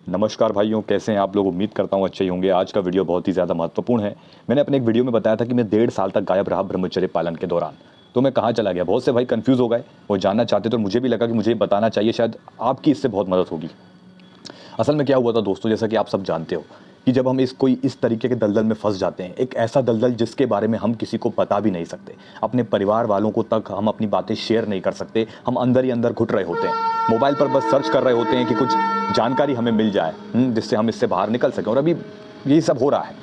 नमस्कार भाइयों, कैसे हैं आप लोग। उम्मीद करता हूँ अच्छे ही होंगे। आज का वीडियो बहुत ही ज़्यादा महत्वपूर्ण है। मैंने अपने एक वीडियो में बताया था कि मैं 1.5 साल तक गायब रहा ब्रह्मचर्य पालन के दौरान। तो मैं कहाँ चला गया, बहुत से भाई कंफ्यूज हो गए, वो जानना चाहते थे और मुझे भी लगा कि मुझे बताना चाहिए, शायद आपकी इससे बहुत मदद होगी। असल में क्या हुआ था दोस्तों, जैसा कि आप सब जानते हो कि जब हम इस तरीके के दलदल में फंस जाते हैं, एक ऐसा दलदल जिसके बारे में हम किसी को बता भी नहीं सकते, अपने परिवार वालों को तक हम अपनी बातें शेयर नहीं कर सकते, हम अंदर ही अंदर घुट रहे होते हैं, मोबाइल पर बस सर्च कर रहे होते हैं कि कुछ जानकारी हमें मिल जाए, जिससे हम इससे बाहर निकल सकें। और अभी यही सब हो रहा है।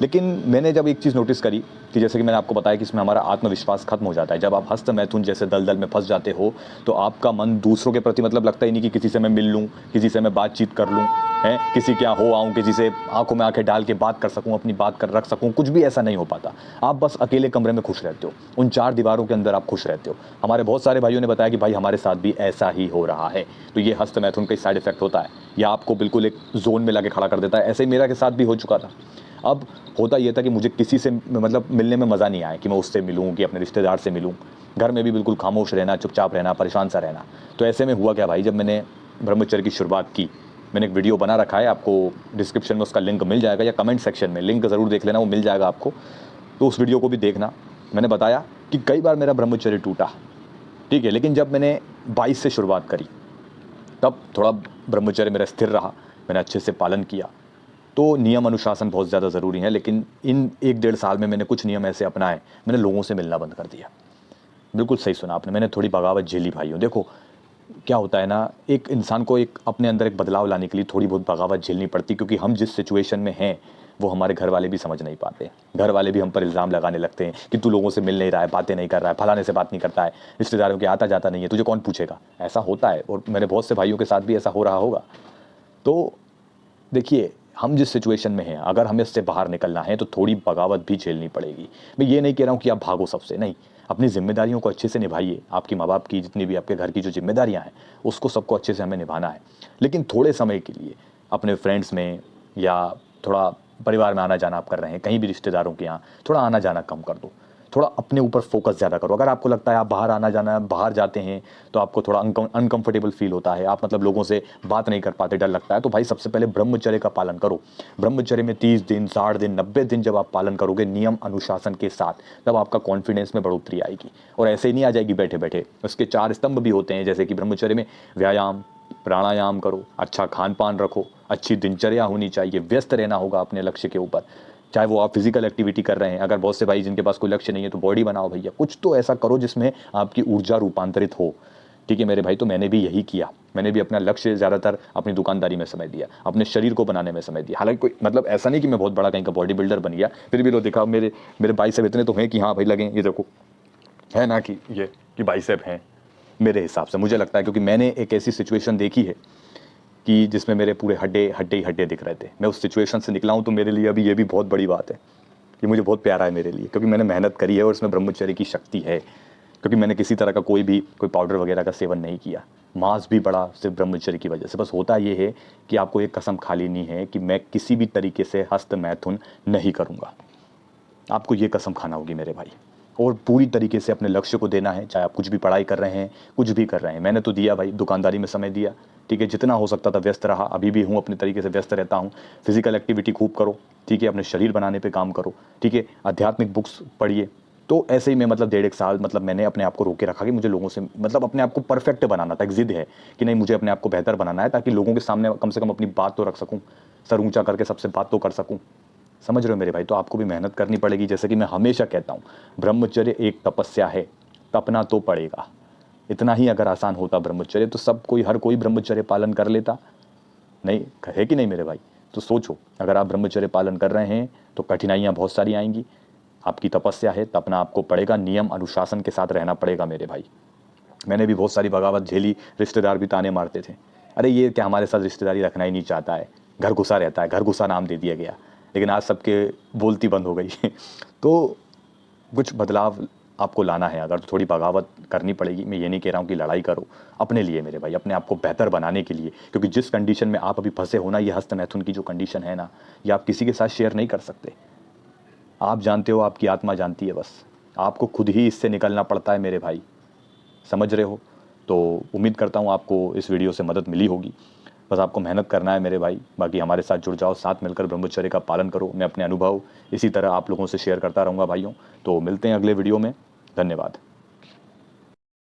लेकिन मैंने जब एक चीज़ नोटिस करी कि जैसे कि मैंने आपको बताया कि इसमें हमारा आत्मविश्वास खत्म हो जाता है। जब आप हस्त मैथुन जैसे दलदल में फंस जाते हो तो आपका मन दूसरों के प्रति मतलब लगता ही नहीं कि किसी से मैं मिल लूँ, किसी से मैं बातचीत कर लूँ, है किसी क्या हो आऊँ, किसी से आंखों में आंखें डाल के बात कर सकूँ, अपनी बात कर रख सकूँ, कुछ भी ऐसा नहीं हो पाता। आप बस अकेले कमरे में खुश रहते हो, उन 4 दीवारों के अंदर आप खुश रहते हो। हमारे बहुत सारे भाइयों ने बताया कि भाई हमारे साथ भी ऐसा ही हो रहा है। तो ये हस्त मैथुन का साइड इफेक्ट होता है, या आपको बिल्कुल एक जोन में लाके खड़ा कर देता है। ऐसे ही मेरा के साथ भी हो चुका था। अब होता यह था कि मुझे किसी से मतलब मिलने में मज़ा नहीं आया कि मैं उससे मिलूं कि अपने रिश्तेदार से मिलूं। घर में भी बिल्कुल खामोश रहना, चुपचाप रहना, परेशान सा रहना। तो ऐसे में हुआ क्या भाई, जब मैंने ब्रह्मचर्य की शुरुआत की, मैंने एक वीडियो बना रखा है, आपको डिस्क्रिप्शन में उसका लिंक मिल जाएगा या कमेंट सेक्शन में लिंक ज़रूर देख लेना, वो मिल जाएगा आपको। तो उस वीडियो को भी देखना। मैंने बताया कि कई बार मेरा ब्रह्मचर्य टूटा, ठीक है, लेकिन जब मैंने 22 से शुरुआत करी तब थोड़ा ब्रह्मचर्य मेरा स्थिर रहा, मैंने अच्छे से पालन किया। तो नियम अनुशासन बहुत ज़्यादा ज़रूरी है, लेकिन इन 1 डेढ़ साल में मैंने कुछ नियम ऐसे अपनाए, मैंने लोगों से मिलना बंद कर दिया। बिल्कुल सही सुना आपने, मैंने थोड़ी बगावत झेली भाइयों। देखो क्या होता है ना, एक इंसान को एक अपने अंदर एक बदलाव लाने के लिए थोड़ी बहुत बगावत झेलनी पड़ती, क्योंकि हम जिस सिचुएशन में हैं वो हमारे घर वाले भी समझ नहीं पाते। घर वाले भी हम पर इल्ज़ाम लगाने लगते हैं कि तू लोगों से मिल नहीं रहा है, बातें नहीं कर रहा है, फलाने से बात नहीं करता है, रिश्तेदारों के आता जाता नहीं है, तुझे कौन पूछेगा। ऐसा होता है और मेरे बहुत से भाइयों के साथ भी ऐसा हो रहा होगा। तो देखिए, हम जिस सिचुएशन में हैं, अगर हमें इससे बाहर निकलना है तो थोड़ी बगावत भी झेलनी पड़ेगी। मैं ये नहीं कह रहा हूँ कि आप भागो सबसे, नहीं। अपनी ज़िम्मेदारियों को अच्छे से निभाइए। आपकी माँ बाप की जितनी भी आपके घर की जो ज़िम्मेदारियाँ हैं, उसको सबको अच्छे से हमें निभाना है। लेकिन थोड़े समय के लिए अपने फ्रेंड्स में या थोड़ा परिवार में आना-जाना आप कर रहे हैं, कहीं भी रिश्तेदारों के यहाँ, थोड़ा आना-जाना कम कर दो। थोड़ा अपने ऊपर फ़ोकस ज़्यादा करो। अगर आपको लगता है आप बाहर आना-जाना बाहर जाते हैं तो आपको थोड़ा अनकंफर्टेबल फ़ील होता है, आप मतलब लोगों से बात नहीं कर पाते, डर लगता है, तो भाई सबसे पहले ब्रह्मचर्य का पालन करो। ब्रह्मचर्य में 30 दिन, 60 दिन, 90 दिन जब आप पालन करोगे नियम अनुशासन के साथ, तब आपका कॉन्फिडेंस में बढ़ोतरी आएगी। और ऐसे ही नहीं आ जाएगी बैठे-बैठे। उसके 4 स्तंभ भी होते हैं, जैसे कि ब्रह्मचर्य में व्यायाम, प्राणायाम करो, अच्छा खान-पान रखो, अच्छी दिनचर्या होनी चाहिए, व्यस्त रहना होगा अपने लक्ष्य के ऊपर। चाहे वो आप फिजिकल एक्टिविटी कर रहे हैं, अगर बहुत से भाई जिनके पास कोई लक्ष्य नहीं है तो बॉडी बनाओ भैया, कुछ तो ऐसा करो जिसमें आपकी ऊर्जा रूपांतरित हो। ठीक है मेरे भाई, तो मैंने भी यही किया। मैंने भी अपना लक्ष्य ज़्यादातर अपनी दुकानदारी में समय दिया, अपने शरीर को बनाने में समय दिया। हालांकि कोई मतलब ऐसा नहीं कि मैं बहुत बड़ा कहीं का बॉडी बिल्डर बन गया, फिर भी लो देखा मेरे मेरे बाइसेप इतने तो हैं कि हाँ भाई लगे, ये देखो है ना कि ये कि बाइसेप हैं। मेरे हिसाब से मुझे लगता है, क्योंकि मैंने एक ऐसी सिचुएशन देखी है कि जिसमें मेरे पूरे हड्डे हड्डे ही हड्डे दिख रहे थे। मैं उस सिचुएशन से निकला हूँ, तो मेरे लिए अभी ये भी बहुत बड़ी बात है। ये मुझे बहुत प्यारा है मेरे लिए, क्योंकि मैंने मेहनत करी है और इसमें ब्रह्मचर्य की शक्ति है। क्योंकि मैंने किसी तरह का कोई पाउडर वगैरह का सेवन नहीं किया। मांस भी बढ़ा सिर्फ ब्रह्मचर्य की वजह से। बस होता ये है कि आपको एक कसम खा लेनी है कि मैं किसी भी तरीके से हस्त मैथुन नहीं करूँगा। आपको ये कसम खाना होगी मेरे भाई, और पूरी तरीके से अपने लक्ष्य को देना है। चाहे आप कुछ भी पढ़ाई कर रहे हैं, कुछ भी कर रहे हैं। मैंने तो दिया भाई, दुकानदारी में समय दिया, ठीक है, जितना हो सकता था व्यस्त रहा, अभी भी हूँ, अपने तरीके से व्यस्त रहता हूँ। फिजिकल एक्टिविटी खूब करो, ठीक है, अपने शरीर बनाने पे काम करो, ठीक है, आध्यात्मिक बुक्स पढ़िए। तो ऐसे ही मैं मतलब 1.5 1 साल मतलब मैंने अपने आप को रोके रखा कि मुझे लोगों से मतलब अपने आप को परफेक्ट बनाना था। एक जिद है कि नहीं, मुझे अपने आप को बेहतर बनाना है, ताकि लोगों के सामने कम से कम अपनी बात तो रख सकूँ, सर ऊंचा करके सबसे बात तो कर सकूँ। समझ रहे हो मेरे भाई, तो आपको भी मेहनत करनी पड़ेगी। जैसे कि मैं हमेशा कहता हूँ, ब्रह्मचर्य एक तपस्या है, तपना तो पड़ेगा। इतना ही अगर आसान होता ब्रह्मचर्य तो सब कोई हर कोई ब्रह्मचर्य पालन कर लेता। नहीं है कि नहीं मेरे भाई। तो सोचो, अगर आप ब्रह्मचर्य पालन कर रहे हैं तो कठिनाइयाँ बहुत सारी आएंगी। आपकी तपस्या है, तपना आपको पड़ेगा, नियम अनुशासन के साथ रहना पड़ेगा मेरे भाई। मैंने भी बहुत सारी बगावत झेली, रिश्तेदार भी ताने मारते थे, अरे ये क्या हमारे साथ रिश्तेदारी रखना ही नहीं चाहता है, घर घुसा रहता है, घर घुसा नाम दे दिया गया। लेकिन आज सबके बोलती बंद हो गई तो कुछ बदलाव आपको लाना है, अगर तो थोड़ी बगावत करनी पड़ेगी। मैं ये नहीं कह रहा हूँ कि लड़ाई करो, अपने लिए मेरे भाई, अपने आप को बेहतर बनाने के लिए। क्योंकि जिस कंडीशन में आप अभी फंसे हो ना, ये हस्त मैथुन की जो कंडीशन है ना, ये आप किसी के साथ शेयर नहीं कर सकते। आप जानते हो, आपकी आत्मा जानती है, बस आपको खुद ही इससे निकलना पड़ता है मेरे भाई। समझ रहे हो। तो उम्मीद करता हूँ आपको इस वीडियो से मदद मिली होगी। बस आपको मेहनत करना है मेरे भाई। बाकी हमारे साथ जुड़ जाओ, साथ मिलकर ब्रह्मचर्य का पालन करो। मैं अपने अनुभव इसी तरह आप लोगों से शेयर करता रहूँगा भाइयों। तो मिलते हैं अगले वीडियो में। धन्यवाद।